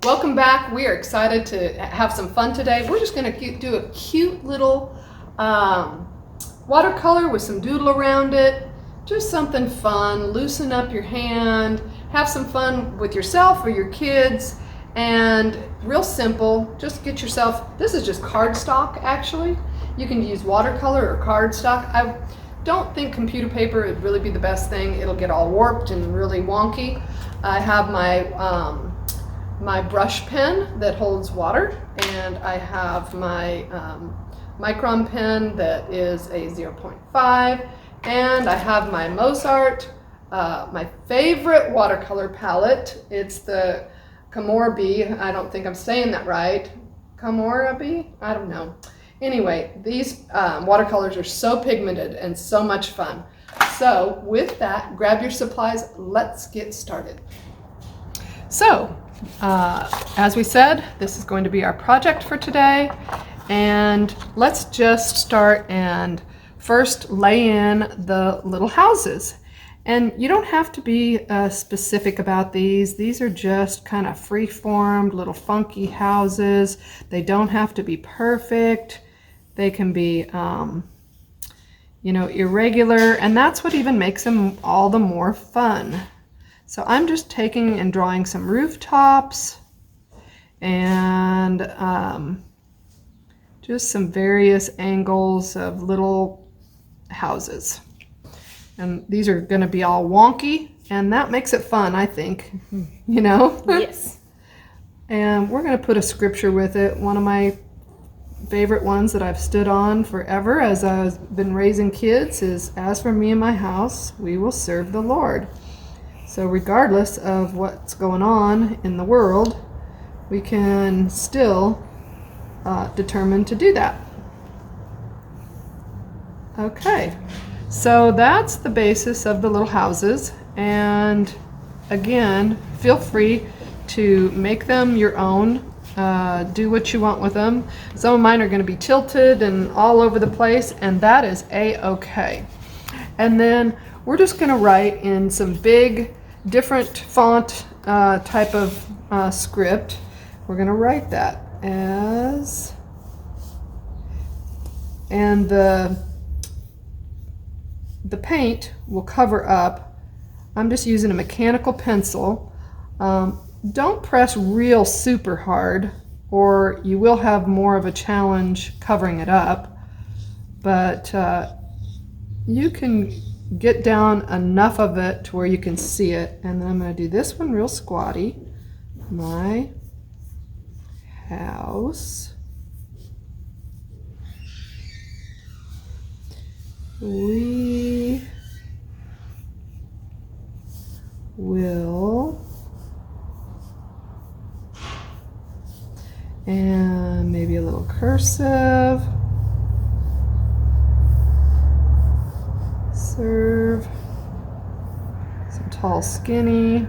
Welcome back. We are excited to have some fun today. We're just going to do a cute little watercolor with some doodle around it. Just something fun. Loosen up your hand. Have some fun with yourself or your kids. And real simple. Just get yourself, this is just cardstock actually. You can use watercolor or cardstock. I don't think computer paper would really be the best thing. It'll get all warped and really wonky. I have my brush pen that holds water, and I have my micron pen that is a 0.5, and I have my Mozart, my favorite watercolor palette. It's the Komorebi. I don't think I'm saying that right. Komorebi? I don't know. Anyway, these watercolors are so pigmented and so much fun. So with that, grab your supplies. Let's get started. So, as we said, this is going to be our project for today, and let's just start and first lay in the little houses. And you don't have to be specific about these. These are just kind of free-formed little funky houses. They don't have to be perfect. They can be irregular, and that's what even makes them all the more fun. So I'm just taking and drawing some rooftops and just some various angles of little houses. And these are going to be all wonky, and that makes it fun, I think, you know? Yes. And we're going to put a scripture with it. One of my favorite ones that I've stood on forever as I've been raising kids is, "As for me and my house, we will serve the Lord." So regardless of what's going on in the world, we can still determine to do that. Okay, so that's the basis of the little houses. And again, feel free to make them your own. Do what you want with them. Some of mine are going to be tilted and all over the place, and that is a-okay. And then we're just going to write in some big, different font type of script. We're going to write that as, and the paint will cover up. I'm just using a mechanical pencil. Don't press real super hard, or you will have more of a challenge covering it up. But you can get down enough of it to where you can see it. And then I'm going to do this one real squatty. My house. We will, and maybe a little cursive, serve, some tall skinny,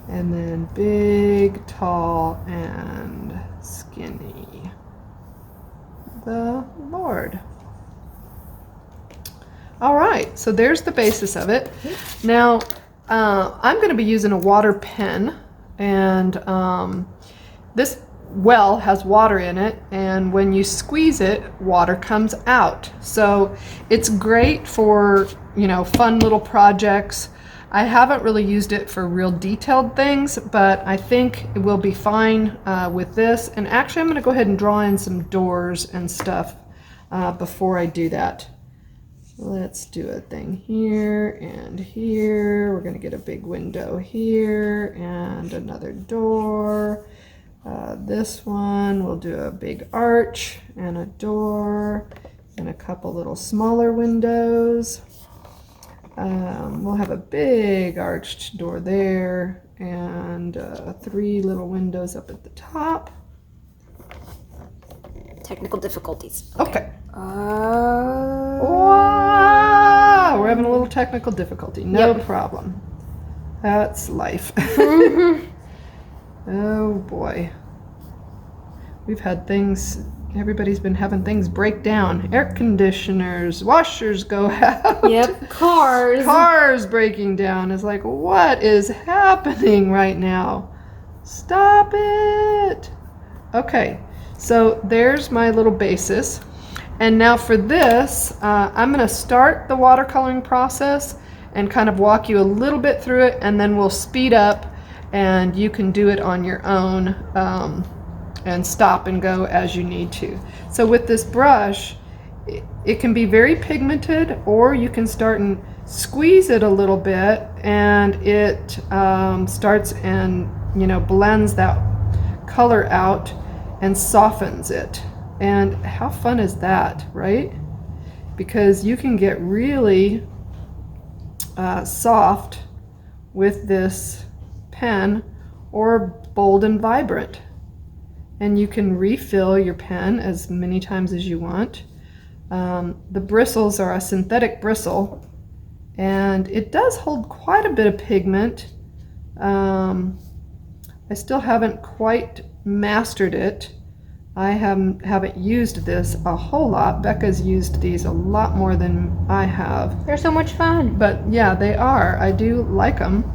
and then big, tall, and skinny, the Lord. All right, so there's the basis of it. Now, I'm going to be using a water pen, and this well has water in it, and when you squeeze it, water comes out. So it's great for, fun little projects. I haven't really used it for real detailed things, but I think it will be fine with this. And actually, I'm going to go ahead and draw in some doors and stuff before I do that. Let's do a thing here and here. We're going to get a big window here and another door. This one, we'll do a big arch and a door and a couple little smaller windows. We'll have a big arched door there and 3 little windows up at the top. Technical difficulties. Okay. Wow, we're having a little technical difficulty. No problem. That's life. Oh boy. We've had things everybody's been having things break down. Air conditioners, washers go out. Yep, cars. Cars breaking down. It's like, what is happening right now? Stop it. Okay, so there's my little basis. And now for this, I'm going to start the watercoloring process and kind of walk you a little bit through it, and then we'll speed up and you can do it on your own and stop and go as you need to. So with this brush, it can be very pigmented, or you can start and squeeze it a little bit, and it starts and blends that color out and softens it. And how fun is that, right? Because you can get really soft with this pen, or bold and vibrant. And you can refill your pen as many times as you want. The bristles are a synthetic bristle, and it does hold quite a bit of pigment. I still haven't quite mastered it. I haven't used this a whole lot. Becca's used these a lot more than I have. They're so much fun. But yeah, they are. I do like them.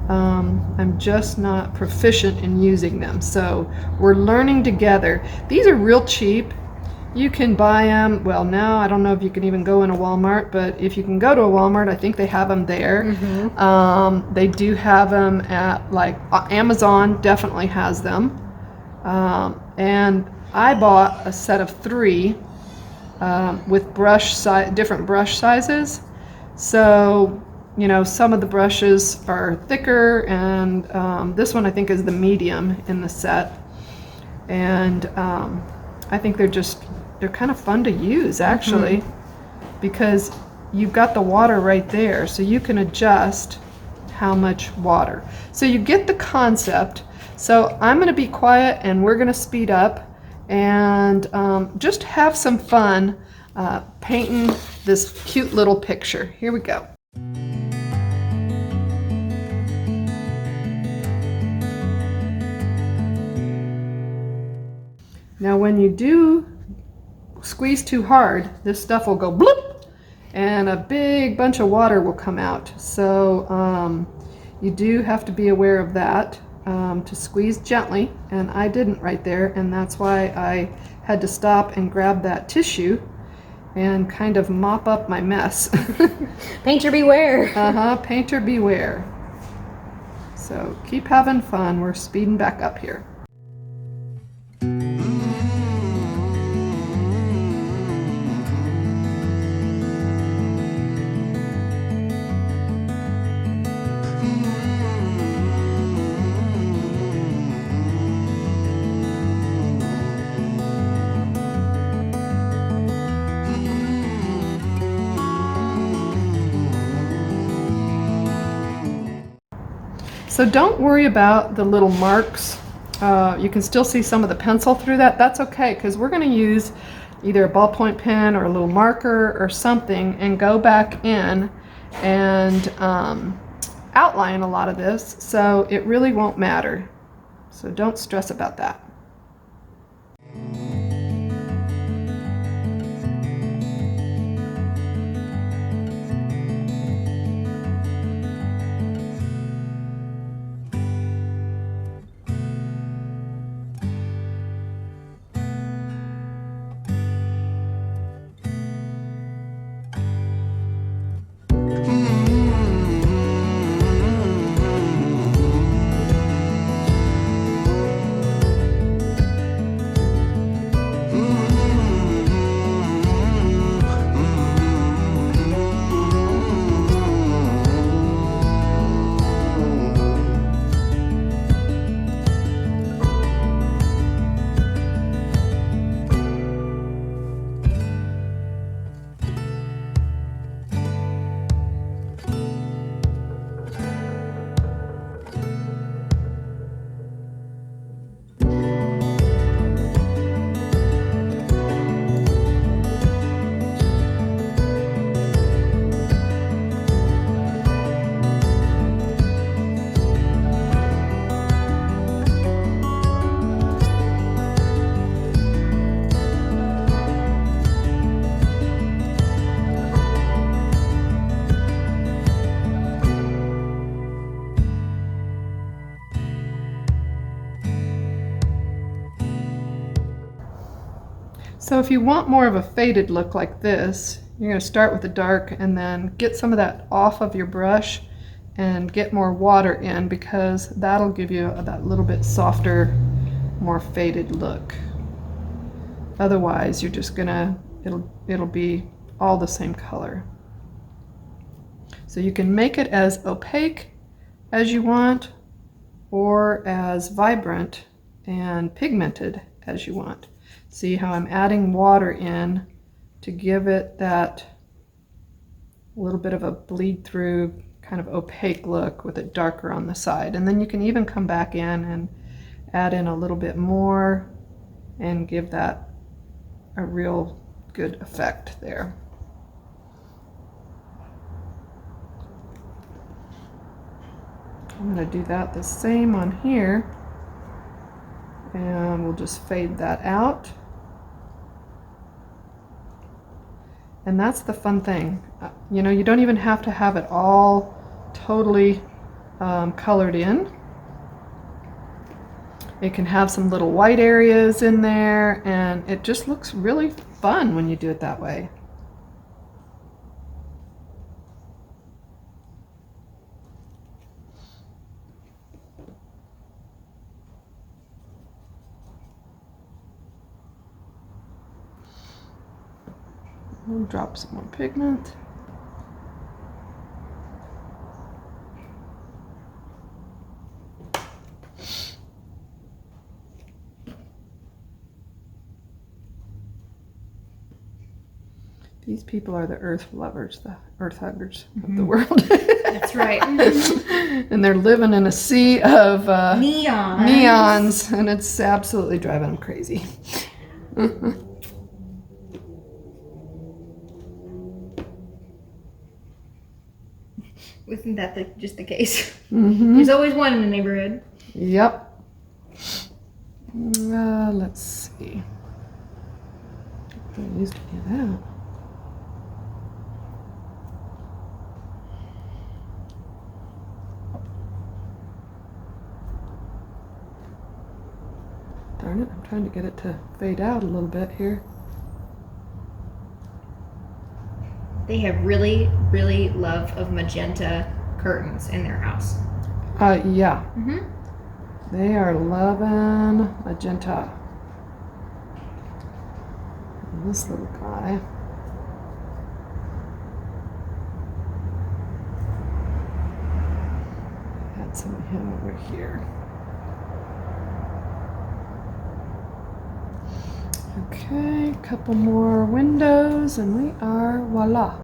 I'm just not proficient in using them. So we're learning together. These are real cheap. You can buy them, well, now I don't know if you can even go in a Walmart, but if you can go to a Walmart, I think they have them there. Mm-hmm. They do have them at, like, Amazon definitely has them. And I bought a set of 3 with different brush sizes. So, some of the brushes are thicker, and this one I think is the medium in the set. And I think they're kind of fun to use, actually, mm-hmm. because you've got the water right there, so you can adjust how much water. So you get the concept. So I'm going to be quiet and we're going to speed up and just have some fun painting this cute little picture. Here we go. Now when you do squeeze too hard, this stuff will go bloop, and a big bunch of water will come out. So you do have to be aware of that, to squeeze gently, and I didn't right there, and that's why I had to stop and grab that tissue and kind of mop up my mess. Painter beware. Painter beware. So keep having fun. We're speeding back up here. So don't worry about the little marks. You can still see some of the pencil through that. That's okay, because we're going to use either a ballpoint pen or a little marker or something and go back in and outline a lot of this, so it really won't matter. So don't stress about that. So if you want more of a faded look like this, you're going to start with the dark and then get some of that off of your brush and get more water in, because that'll give you that little bit softer, more faded look. Otherwise, you're just gonna, it'll be all the same color. So you can make it as opaque as you want, or as vibrant and pigmented as you want. See how I'm adding water in to give it that little bit of a bleed through kind of opaque look with it darker on the side. And then you can even come back in and add in a little bit more and give that a real good effect there. I'm going to do that the same on here, and we'll just fade that out. And that's the fun thing. You know, you don't even have to have it all totally colored in. It can have some little white areas in there, and it just looks really fun when you do it that way. We'll drop some more pigment. These people are the earth lovers, the earth huggers of the world. That's right. And they're living in a sea of neons, and it's absolutely driving them crazy. Isn't that just the case? Mm-hmm. There's always one in the neighborhood. Yep. Let's see. I used to get that. Darn it, I'm trying to get it to fade out a little bit here. They have really, really love of magenta curtains in their house. Yeah. Mm-hmm. They are loving magenta. And this little guy. Add some of him over here. Okay, a couple more windows and we are voila.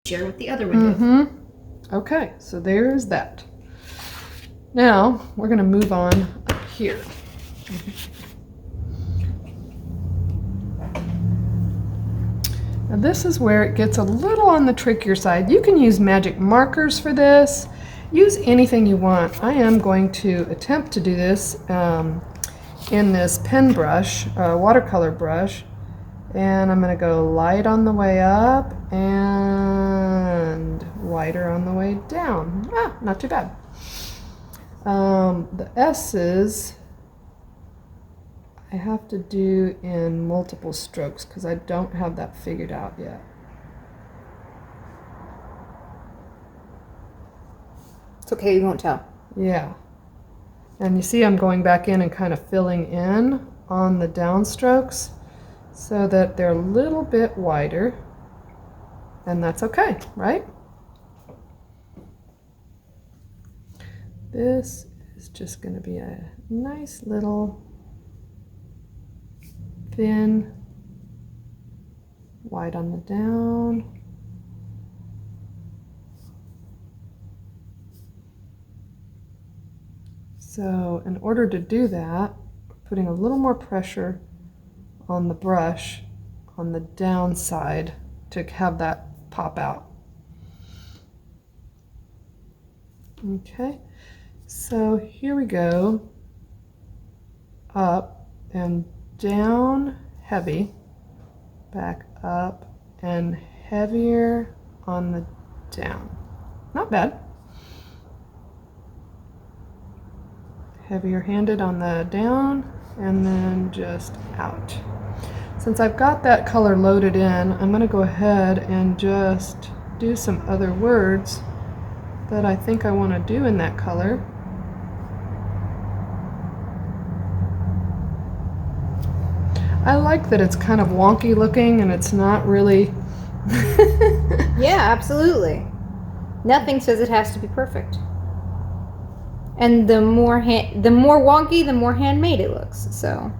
Share with the other window. Mm-hmm. Okay, so there's that. Now we're going to move on up here. Now this is where it gets a little on the trickier side. You can use magic markers for this. Use anything you want. I am going to attempt to do this in this pen brush, watercolor brush. And I'm going to go light on the way up and lighter on the way down. Not too bad. The S's I have to do in multiple strokes because I don't have that figured out yet. It's okay, you won't tell. Yeah. And you see I'm going back in and kind of filling in on the downstrokes so that they're a little bit wider, and that's okay, right? This is just going to be a nice little thin white on the down. So in order to do that, putting a little more pressure on the brush on the down side to have that pop out. Okay, so here we go. Up and down heavy, back up and heavier on the down. Not bad. heavier handed on the down and then just out. Since I've got that color loaded in, I'm going to go ahead and just do some other words that I think I want to do in that color. I like that it's kind of wonky looking and it's not really... Yeah, absolutely. Nothing says it has to be perfect. And the more wonky, the more handmade it looks. So.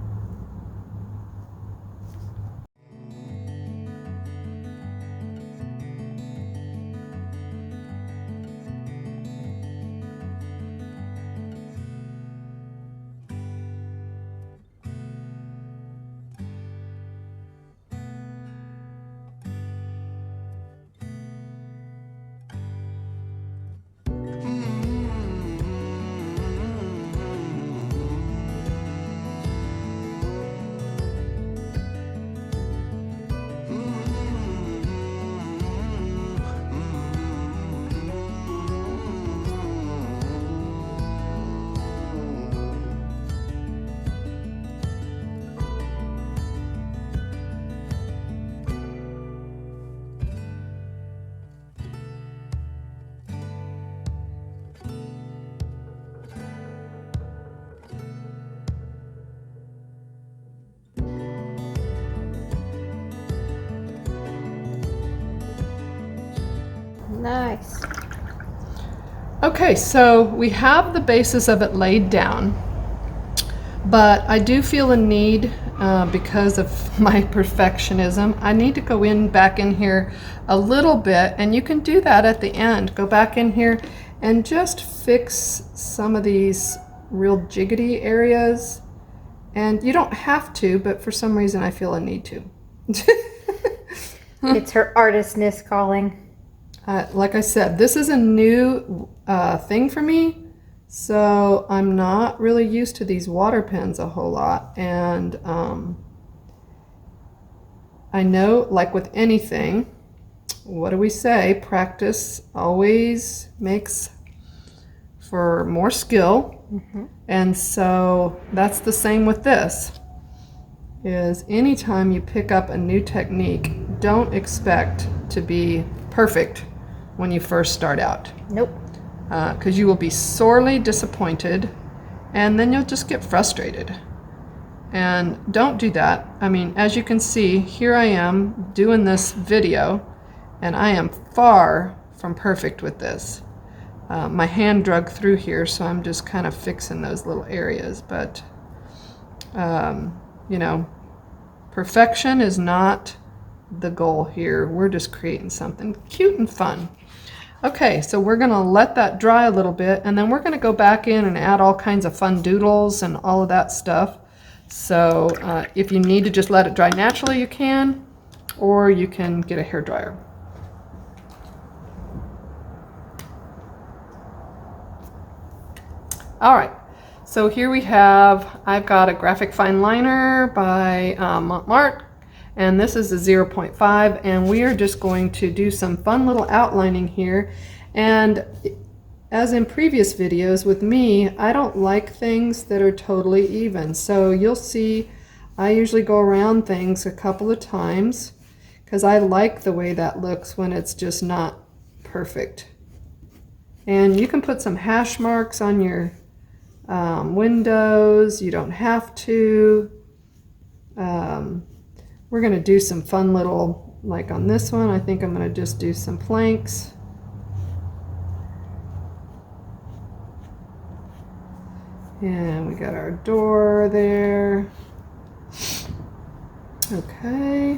Nice. Okay, so we have the basis of it laid down, but I do feel a need, because of my perfectionism, I need to go back in here a little bit, and you can do that at the end. Go back in here and just fix some of these real jiggity areas. And you don't have to, but for some reason I feel a need to. It's her artistness calling. Like I said, this is a new thing for me, so I'm not really used to these water pens a whole lot. And I know, like with anything, what do we say? Practice always makes for more skill. Mm-hmm. And so that's the same with this. Is anytime you pick up a new technique, don't expect to be perfect when you first start out. Nope. Because you will be sorely disappointed, and then you'll just get frustrated. And don't do that. I mean, as you can see, here I am doing this video, and I am far from perfect with this. My hand drug through here, so I'm just kind of fixing those little areas. But, you know, perfection is not the goal here. We're just creating something cute and fun. Okay, so we're going to let that dry a little bit, and then we're going to go back in and add all kinds of fun doodles and all of that stuff. So if you need to just let it dry naturally, you can, or you can get a hairdryer. All right, so here we have, I've got a graphic fine liner by Montmartre, and this is a 0.5, and we are just going to do some fun little outlining here. And as in previous videos with me, I don't like things that are totally even. So you'll see I usually go around things a couple of times because I like the way that looks when it's just not perfect. And you can put some hash marks on your windows. You don't have to. We're going to do some fun little, like on this one, I think I'm going to just do some planks. And we got our door there. Okay.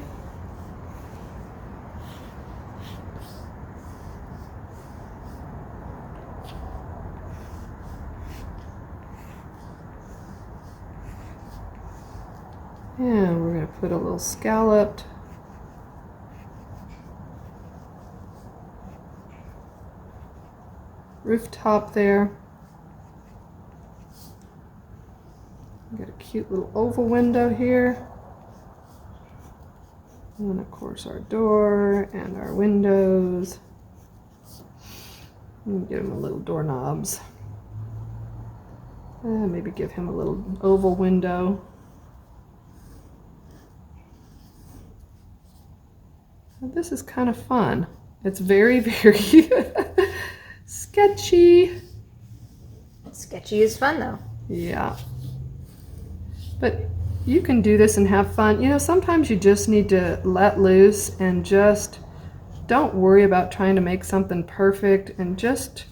And we're going to put a little scalloped rooftop there. Got a cute little oval window here. And of course our door and our windows. And get them a little doorknobs. Maybe give him a little oval window. This is kind of fun. It's very, very sketchy. Sketchy is fun though. Yeah. But you can do this and have fun. You know, sometimes you just need to let loose and just don't worry about trying to make something perfect, and just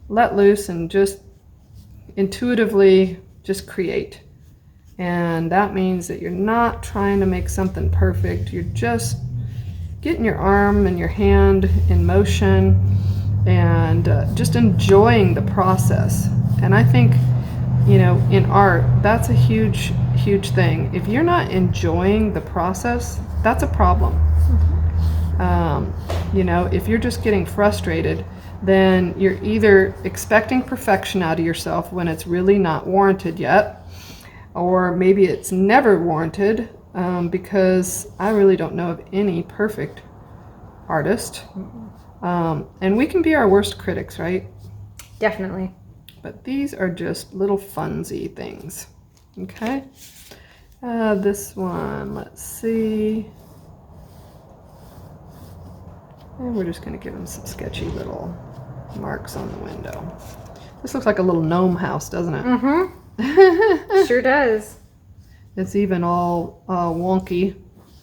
let loose and just intuitively just create. And that means that you're not trying to make something perfect. You're just getting your arm and your hand in motion and just enjoying the process. And I think, you know, in art, that's a huge thing. If you're not enjoying the process, that's a problem. You know, if you're just getting frustrated, then you're either expecting perfection out of yourself when it's really not warranted yet, or maybe it's never warranted, because I really don't know of any perfect artist. And we can be our worst critics, right? Definitely. But these are just little funsy things. Okay. This one, let's see. And we're just going to give him some sketchy little marks on the window. This looks like a little gnome house, doesn't it? Mm-hmm. Sure does. It's even all wonky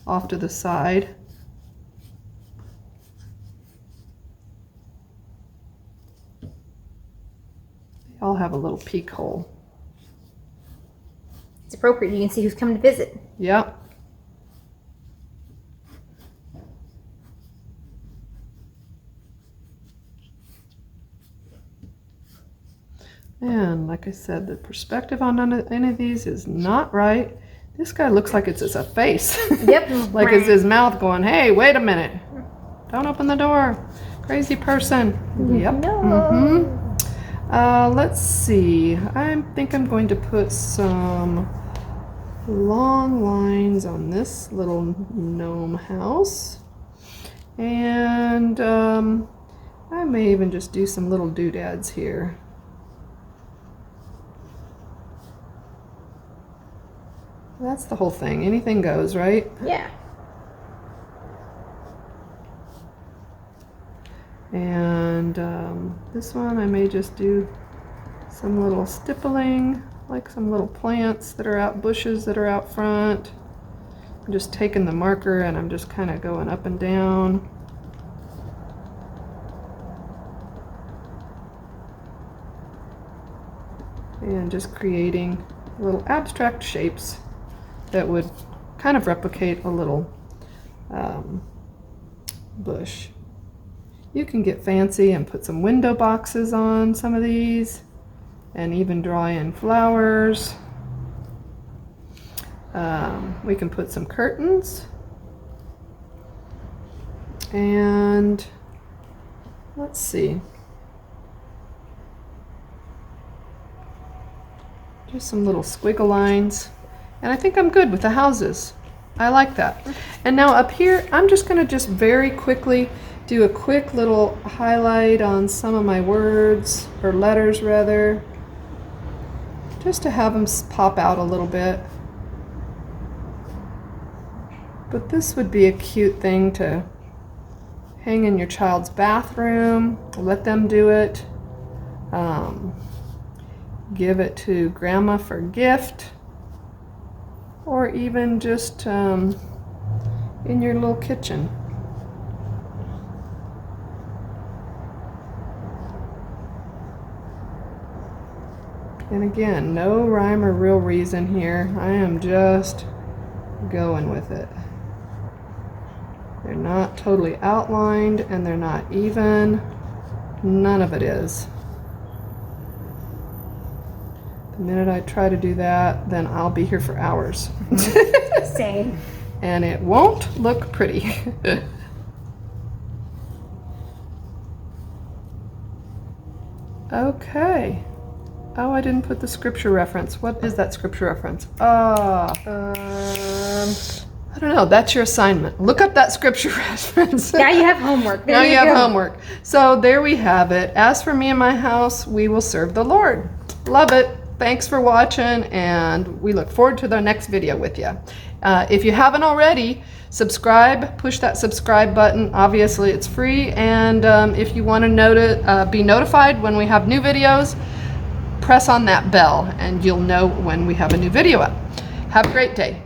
off to the side. They all have a little peek hole. It's appropriate. You can see who's come to visit. Yep. And like I said, the perspective on any of these is not right. This guy looks like it's a face. Yep. Like it's his mouth going, hey, wait a minute. Don't open the door. Crazy person. Yep. No. Let's see. I think I'm going to put some long lines on this little gnome house. And I may even just do some little doodads here. That's the whole thing. Anything goes, right? Yeah. And this one I may just do some little stippling, like some little plants that are out, bushes that are out front. I'm just taking the marker and I'm just kind of going up and down. And just creating little abstract shapes that would kind of replicate a little bush. You can get fancy and put some window boxes on some of these and even draw in flowers. We can put some curtains, and let's see, just some little squiggle lines. And I think I'm good with the houses. I like that. And now up here, I'm just going to just very quickly do a quick little highlight on some of my words, or letters rather, just to have them pop out a little bit. But this would be a cute thing to hang in your child's bathroom. Let them do it. Give it to grandma for a gift. Or even just in your little kitchen. And again, no rhyme or real reason here. I am just going with it. They're not totally outlined and they're not even. None of it is. The minute I try to do that, then I'll be here for hours. Same. And it won't look pretty. Okay. Oh, I didn't put the scripture reference. What is that scripture reference? I don't know. That's your assignment. Look up that scripture reference. Now you have homework. Now you have homework. So there we have it. As for me and my house, we will serve the Lord. Love it. thanks for watching, and we look forward to the next video with you. If you haven't already, subscribe, push that subscribe button. Obviously it's free, and if you want to be notified when we have new videos, press on that bell and you'll know when we have a new video up. Have a great day.